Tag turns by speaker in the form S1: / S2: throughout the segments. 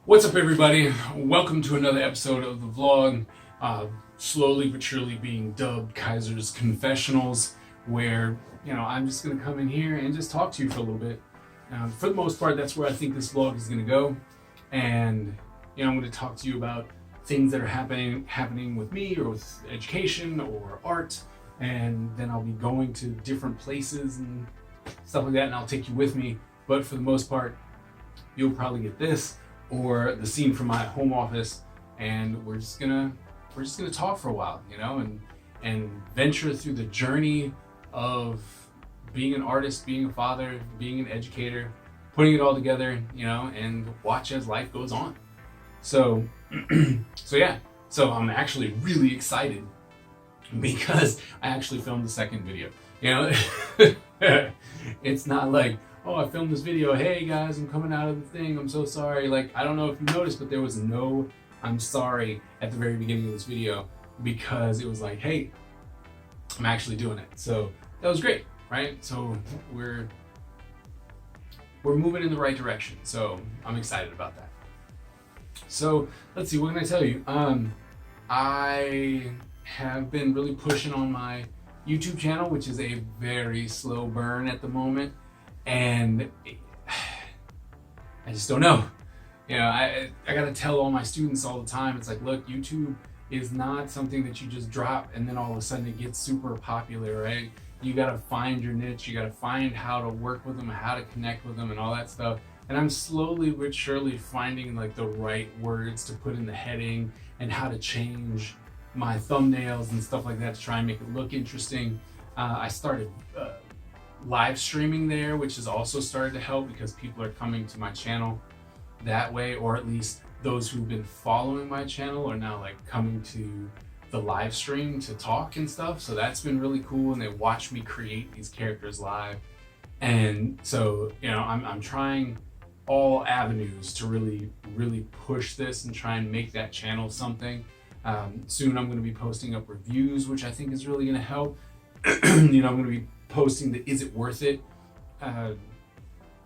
S1: What's up, everybody? Welcome to another episode of the vlog, slowly but surely being dubbed Kaiser's Confessionals, where, I'm just going to come in here and just talk to you for a little bit. For the most part, that's where I think this vlog is going to go. And, I'm going to talk to you about things that are happening with me or with education or art. And then I'll be going to different places and stuff like that, and I'll take you with me. But for the most part, you'll probably get this or the scene from my home office, and we're just gonna talk for a while, and venture through the journey of being an artist, being a father, being an educator, putting it all together, and watch as life goes on. So so I'm actually really excited because I actually filmed the second video. It's not like, oh, I filmed this video, hey guys, I'm coming out of the thing, I'm so sorry. Like, I don't know if you noticed, but there was no I'm sorry at the very beginning of this video, because it was like, hey, I'm actually doing it. So that was great, right? So we're moving in the right direction. So I'm excited about that. So let's see, what can I tell you? I have been really pushing on my YouTube channel, which is a very slow burn at the moment. And I just don't know. I gotta tell all my students all the time, it's like, look, YouTube is not something that you just drop and then all of a sudden it gets super popular, right? You gotta find your niche, you gotta find how to work with them, how to connect with them and all that stuff. And I'm slowly but surely finding like the right words to put in the heading and how to change my thumbnails and stuff like that to try and make it look interesting. I started live streaming there, which has also started to help because people are coming to my channel that way, or at least those who've been following my channel are now like coming to the live stream to talk and stuff. So that's been really cool, and they watch me create these characters live. And so, I'm trying all avenues to really push this and try and make that channel something. Soon I'm going to be posting up reviews, which I think is really going to help. I'm going to be posting the Is It Worth It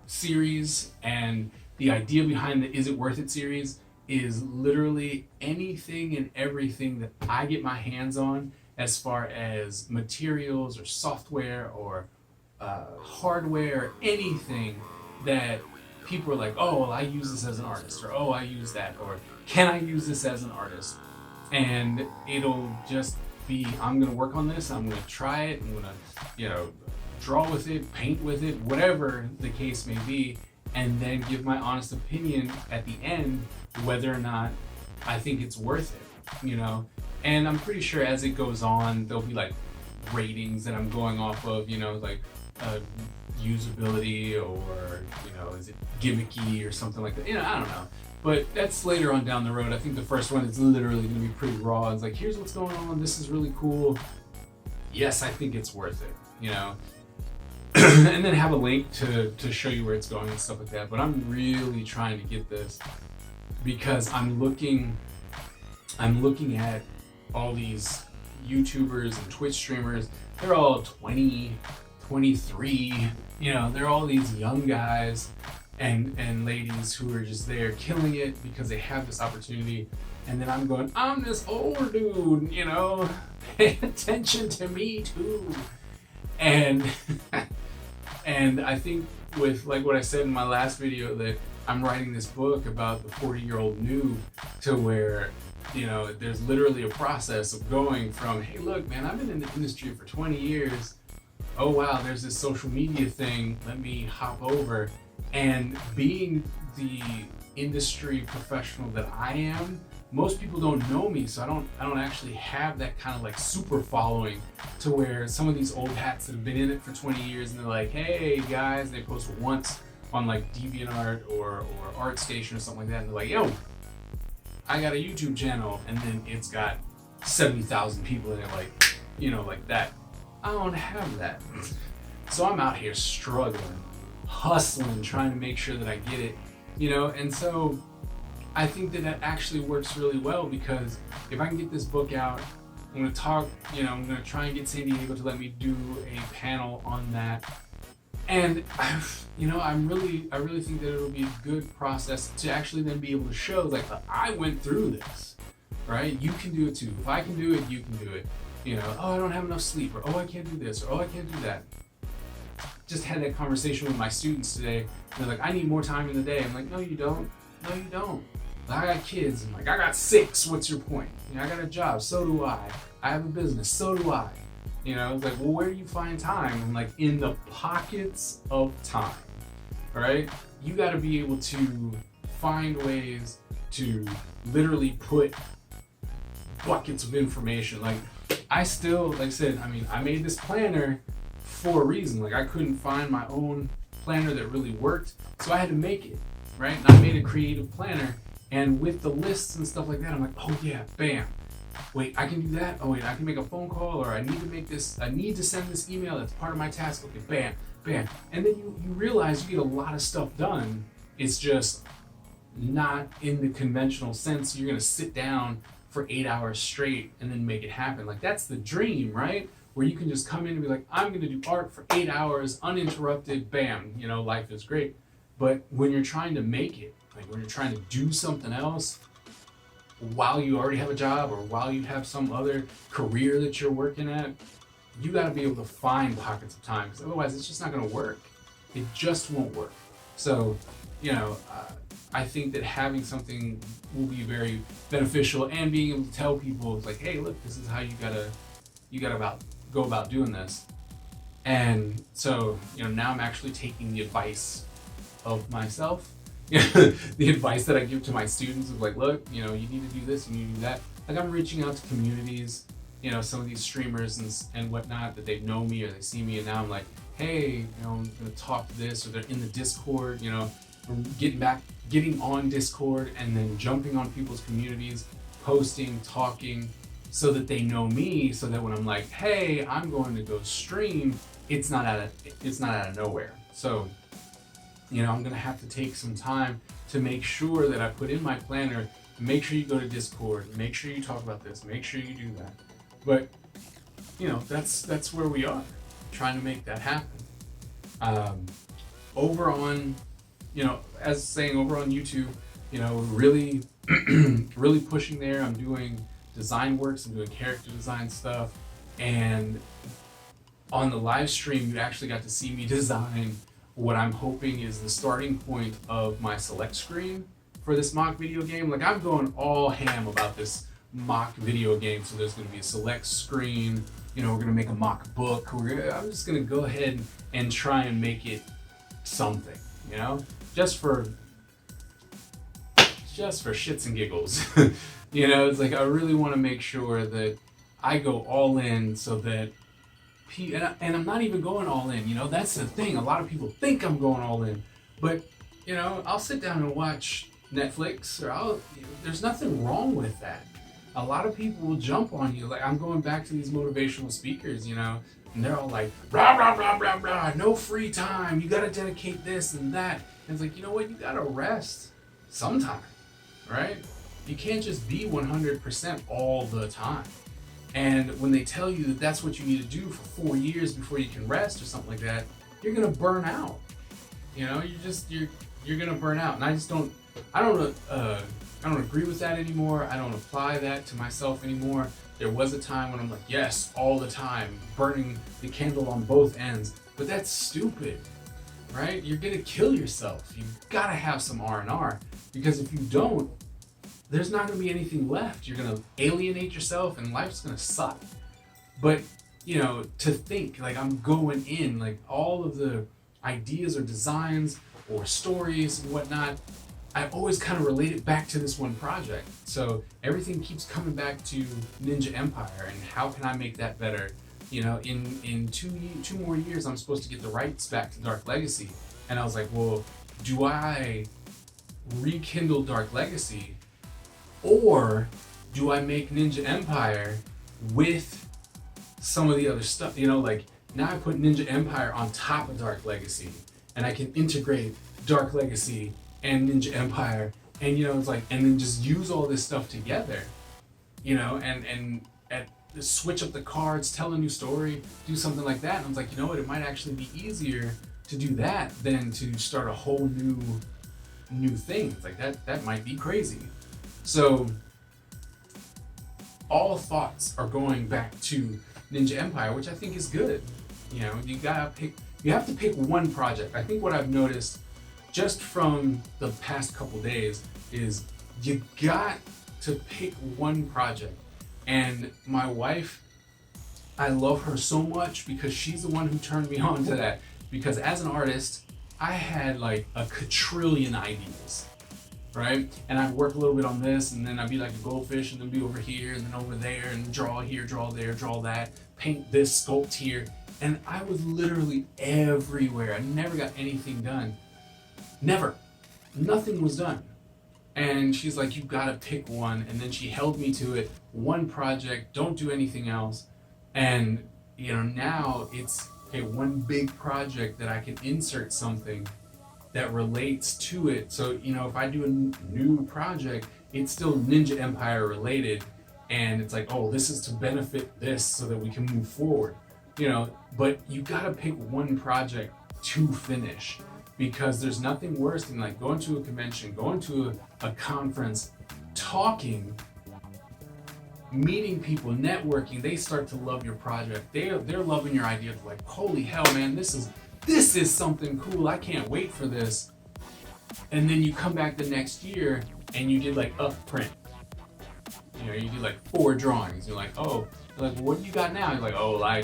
S1: series, and the idea behind the Is It Worth It series is literally anything and everything that I get my hands on as far as materials or software or hardware, anything that people are like, oh, well, I use this as an artist, or oh, I use that, or can I use this as an artist? And it'll just be, I'm gonna work on this, I'm gonna try it, I'm gonna, draw with it, paint with it, whatever the case may be, and then give my honest opinion at the end whether or not I think it's worth it, And I'm pretty sure as it goes on, there'll be like ratings that I'm going off of, like usability, or, is it gimmicky or something like that, I don't know. But that's later on down the road. I think the first one is literally going to be pretty raw. It's like, here's what's going on. This is really cool. Yes, I think it's worth it, and then have a link to show you where it's going and stuff like that. But I'm really trying to get this because I'm looking at all these YouTubers and Twitch streamers. They're all 20, 23, they're all these young guys and ladies who are just there killing it because they have this opportunity. And then I'm going, I'm this old dude, pay attention to me too. And and I think with like what I said in my last video, that I'm writing this book about the 40-year-old noob, to where, there's literally a process of going from, hey, look, man, I've been in the industry for 20 years. Oh, wow, there's this social media thing. Let me hop over. And being the industry professional that I am, most people don't know me, so I don't actually have that kind of like super following, to where some of these old hats that have been in it for 20 years and they're like, hey guys, they post once on like DeviantArt or ArtStation or something like that, and they're like, yo, I got a YouTube channel, and then it's got 70,000 people in it, like that. I don't have that. So I'm out here struggling, hustling, trying to make sure that I get it, and so I think that actually works really well, because if I can get this book out, I'm going to talk, I'm going to try and get San Diego to let me do a panel on that. And I really think that it'll be a good process to actually then be able to show like, I went through this, right? You can do it too. If I can do it, you can do it. Oh, I don't have enough sleep, or oh, I can't do this, or oh, I can't do that. Just had that conversation with my students today. They're like, I need more time in the day. I'm like, no, you don't. No, you don't. Like, I got kids. I'm like, I got 6. What's your point? I got a job. So do I. I have a business. So do I. It's like, well, where do you find time? I'm like, in the pockets of time, right? You got to be able to find ways to literally put buckets of information. Like, I still, like I said, I made this planner for a reason. Like, I couldn't find my own planner that really worked, so I had to make it, right? And I made a creative planner, and with the lists and stuff like that, I'm like, oh yeah, bam. Wait, I can do that? Oh wait, I can make a phone call, or I need to send this email, that's part of my task. Okay, bam, bam. And then you realize you get a lot of stuff done. It's just not in the conventional sense. You're gonna sit down for 8 hours straight and then make it happen. Like, that's the dream, right? Where you can just come in and be like, I'm gonna do art for 8 hours, uninterrupted, bam, life is great. But when you're trying to make it, like when you're trying to do something else, while you already have a job or while you have some other career that you're working at, you got to be able to find pockets of time, because otherwise it's just not going to work. It just won't work. So, I think that having something will be very beneficial, and being able to tell people, it's like, hey, look, this is how you gotta go about doing this. And so, now I'm actually taking the advice of myself. The advice that I give to my students is like, look, you need to do this, you need to do that. Like, I'm reaching out to communities, some of these streamers and whatnot, that they know me or they see me, and now I'm like, hey, I'm gonna talk to this, or they're in the Discord, getting on Discord and then jumping on people's communities, posting, talking, so that they know me, so that when I'm like, hey, I'm going to go stream, it's not out of nowhere. So, I'm gonna have to take some time to make sure that I put in my planner, make sure you go to Discord, make sure you talk about this, make sure you do that. But, that's where we are, trying to make that happen. Over on YouTube, really, really pushing there. I'm doing design works, I'm doing character design stuff, and on the live stream, you actually got to see me design what I'm hoping is the starting point of my select screen for this mock video game. Like, I'm going all ham about this mock video game. So there's going to be a select screen, we're going to make a mock book. I'm just going to go ahead and try and make it something, just for shits and giggles. It's like, I really want to make sure that I go all in, so that and I'm not even going all in, that's the thing. A lot of people think I'm going all in, but I'll sit down and watch Netflix, or there's nothing wrong with that. A lot of people will jump on you. Like, I'm going back to these motivational speakers, and they're all like, blah, blah, blah, blah, blah, no free time, you gotta dedicate this and that. And it's like, you know what, you gotta rest sometime, right? You can't just be 100% all the time. And when they tell you that that's what you need to do for 4 years before you can rest or something like that, you're gonna burn out. You're gonna burn out. And I don't agree with that anymore. I don't apply that to myself anymore. There was a time when I'm like, yes, all the time, burning the candle on both ends. But that's stupid, right? You're gonna kill yourself. You've gotta have some R&R, because if you don't, there's not going to be anything left. You're going to alienate yourself, and life's going to suck. But, to think, like, I'm going in, like, all of the ideas or designs or stories and whatnot, I always kind of relate it back to this one project. So everything keeps coming back to Ninja Empire, and how can I make that better? In two more years, I'm supposed to get the rights back to Dark Legacy. And I was like, well, do I rekindle Dark Legacy, or do I make Ninja Empire with some of the other stuff? Like, now I put Ninja Empire on top of Dark Legacy, and I can integrate Dark Legacy and Ninja Empire, and it's like, and then just use all this stuff together, and switch up the cards, tell a new story, do something like that. And I was like, it might actually be easier to do that than to start a whole new thing. It's like that might be crazy. So all thoughts are going back to Ninja Empire, which I think is good. You know, you have to pick one project. I think what I've noticed just from the past couple days is you got to pick one project. And my wife, I love her so much because she's the one who turned me on to that. Because as an artist, I had like a quadrillion ideas, right? And I'd work a little bit on this, and then I'd be like a goldfish, and then be over here, and then over there, and draw here, draw there, draw that, paint this, sculpt here. And I was literally everywhere. I never got anything done. Never. Nothing was done. And she's like, you gotta pick one. And then she held me to it. One project, don't do anything else. And you know, now it's okay, one big project that I can insert something that relates to it. So, you know, if I do a new project, it's still Ninja Empire related. And it's like, oh, this is to benefit this so that we can move forward. You know, but you gotta pick one project to finish, because there's nothing worse than like going to a convention, going to a conference, talking, meeting people, networking. They start to love your project. They're loving your idea. They're like, holy hell, man, this is something cool. I can't wait for this. And then you come back the next year and you did like a print. You know, you did like 4 drawings. You're like, oh, they're like, well, what do you got now? You're like, oh, I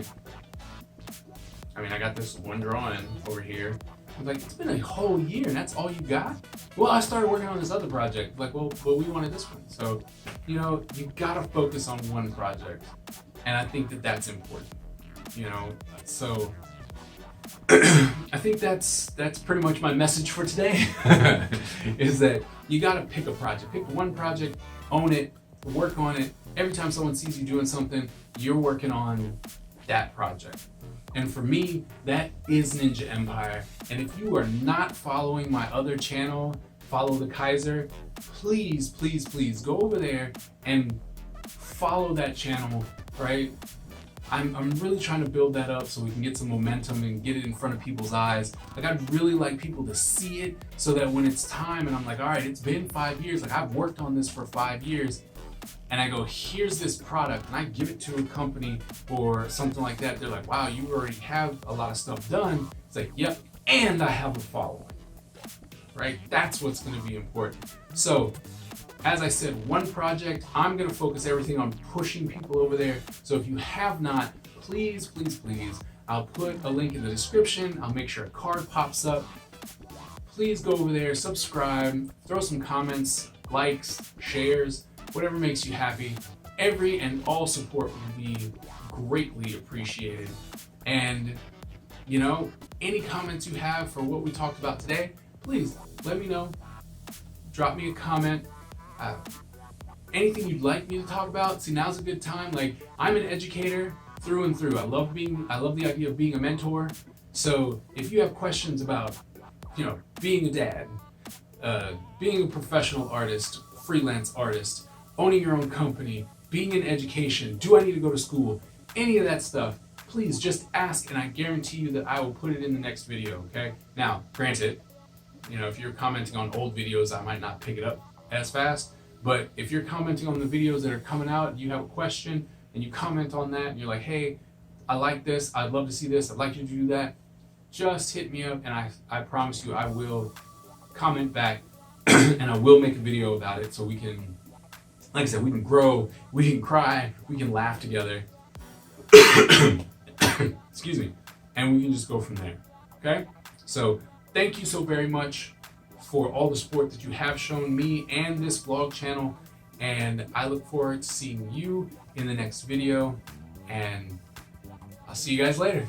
S1: got this one drawing over here. I was like, it's been a whole year and that's all you got? Well, I started working on this other project. Like, well, we wanted this one. So, you know, you gotta focus on one project. And I think that that's important, you know? So, I think that's pretty much my message for today, is that you gotta pick a project. Pick one project, own it, work on it. Every time someone sees you doing something, you're working on that project. And for me, that is Ninja Empire. And if you are not following my other channel, Follow the Kaiser, please, please, please go over there and follow that channel, right? I'm really trying to build that up so we can get some momentum and get it in front of people's eyes. Like, I'd really like people to see it so that when it's time and I'm like, all right, it's been 5 years, like I've worked on this for 5 years, and I go, here's this product, and I give it to a company or something like that. They're like, wow, you already have a lot of stuff done. It's like, yep, and I have a following, right? That's what's gonna be important. So, as I said, one project, I'm gonna focus everything on pushing people over there. So if you have not, please, please, please, I'll put a link in the description. I'll make sure a card pops up. Please go over there, subscribe, throw some comments, likes, shares, whatever makes you happy. Every and all support would be greatly appreciated. And, you know, any comments you have for what we talked about today, please let me know. Drop me a comment. Anything you'd like me to talk about. See, now's a good time. Like, I'm an educator through and through. I love the idea of being a mentor. So if you have questions about, you know, being a dad, being a professional artist, freelance artist, owning your own company, being in education, do I need to go to school, any of that stuff, please just ask, and I guarantee you that I will put it in the next video, okay? Now, granted, you know, if you're commenting on old videos, I might not pick it up as fast, but if you're commenting on the videos that are coming out and you have a question and you comment on that and you're like, hey, I like this, I'd love to see this, I'd like you to do that, just hit me up, and I promise you I will comment back and I will make a video about it so we can, like I said, we can grow, we can cry, we can laugh together. Excuse me. And we can just go from there. Okay? So thank you so very much for all the support that you have shown me and this vlog channel. And I look forward to seeing you in the next video. And I'll see you guys later.